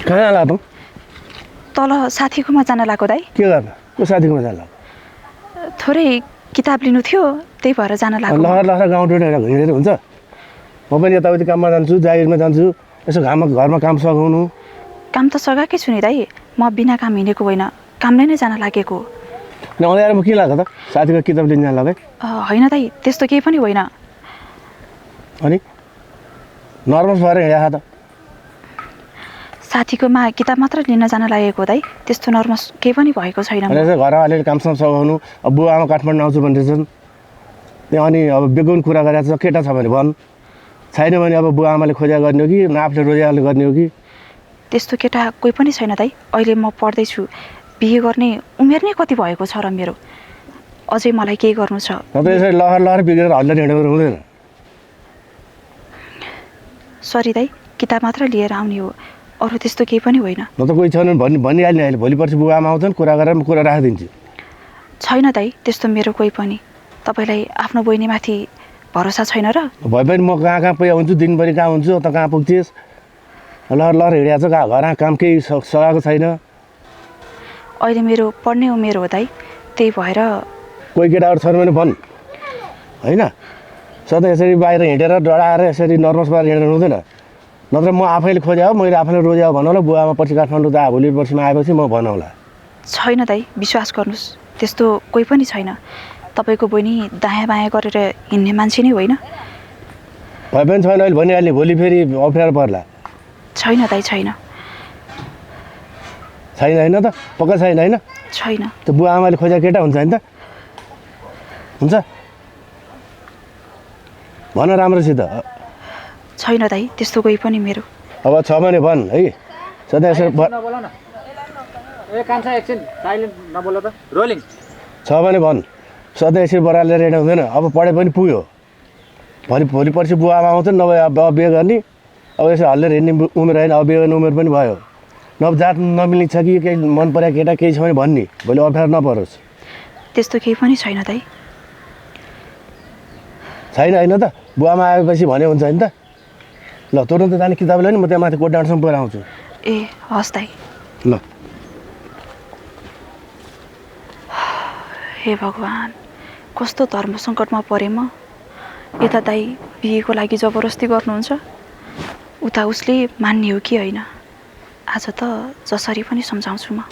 कहाँ लाग्नु तल साथीकोमा जान लाग्यो दाइ। के गर्न को साथीकोमा जान लाग्यो थोरै किताब लिनु थियो त्यही भएर जान लाग्यो। लहर लहर गाउँ टोलेर हिँडेर हुन्छ म पनि यताउति काममा जान्छु जागिरमा जान्छु यसो घरमा काम सघाउनु काम त सघाएकै छु नि दाइ म बिना काम हिँडेको होइन कामले नै जान लागेको। न अँध्याएर म के लाग्यो त साथीको किताब लिन जान लाग्यो होइन दाइ त्यस्तो केही पनि होइन। अनि नर्भस भएर हिँडेको त साथीकोमा किताब मात्र लिन जान लागेको दाइ त्यस्तो नर्भस केही पनि भएको छैन। घरमा अलिअलि कामसँग सघाउनु अब बुवा आमा काठमाडौँ आउँछु भन्दैछन् त्यहाँ अनि अब बेगुन कुरा गरेको छ केटा छ भने भन् छैन भने अब बुवा आमाले खोजा गर्ने हो कि न आफूले रोजगारले गर्ने हो कि त्यस्तो केटा कोही पनि छैन दाइ। अहिले म पढ्दैछु बिहे गर्ने उमेर नै कति भएको छ र मेरो अझै मलाई केही गर्नु छ। त यसरी लहर लहर बिग्रेर हल्ला हिँडेर हुँदैन। सरी दाइ किताब मात्र लिएर आउने हो अरू त्यस्तो केही पनि होइन। न त कोही छैन भनिहाल्ने अहिले भोलि पर्सि बुवा आमा आउँछन् कुरा गरेर म कुरा राखिदिन्छु। छैन दाइ त्यस्तो मेरो कोही पनि। तपाईँलाई आफ्नो बहिनीमाथि भरोसा छैन र? भए पनि म कहाँ कहाँ पुगेको हुन्छु दिनभरि कहाँ हुन्छु त कहाँ पुग्थिस् लहर लहर हिँडेको छ घरमा काम केही सघाएको छैन। अहिले मेरो पढ्ने उमेर हो दाइ त्यही भएर कोही केटाहरू छन् भने भन् होइन सधैँ यसरी बाहिर हिँडेर डराएर यसरी नर्भस भएर हिँडेर हुँदैन। नत्र म आफैले खोजे हो मैले आफैले रोजे हो भनौँला बुवा आमा पछि काठमाडौँ त भोलि पर्सिमा आएपछि म भनौँला। छैन दाइ विश्वास गर्नुहोस् त्यस्तो कोही पनि छैन। तपाईँको बहिनी दायाँ बायाँ गरेर हिँड्ने मान्छे नै होइन। भए पनि छैन अहिले भनिहाल्ने भोलि फेरि अप्ठ्यारो पर्ला। छैन दाइ छैन। छैन होइन त पक्का छैन होइन छैन। त बुवा आमाले खोजेको केटा हुन्छ नि त हुन्छ भन राम्रोसित। छैन दाइ त्यस्तो कोही पनि मेरो। अब छ भने भन् है सधैँ यसरी छ भने भन् सधैँ यसरी बरालेर हिँड्नु हुँदैन। अब पढे पनि पुग्यो भोलि पर्सि बुवा आमा आउँछ नभए अब बिहे गर्ने अब यसो हल्लेर हिँड्ने उमेर होइन अब बिहे गर्ने उमेर पनि भयो। नभए जात नमिल्ने छ कि केही मन परेको केटा केही छ भने भन्ने भोलि अप्ठ्यारो नपरोस्। त्यस्तो केही पनि छैन दाइ। छैन होइन त बुवा आमा आएपछि भने हुन्छ नि त। ल तुरन्त जाने किताब ल्याउने म त्यहाँ माथि कोट डाँडासम्म पुगेर आउँछु। ए हस् दाइ। ल हे भगवान् कस्तो धर्म सङ्कटमा परेँ म। यता दाइ बिहेको लागि जबरजस्ती गर्नुहुन्छ उता उसले मान्ने हो कि होइन आज त जसरी पनि सम्झाउँछु म।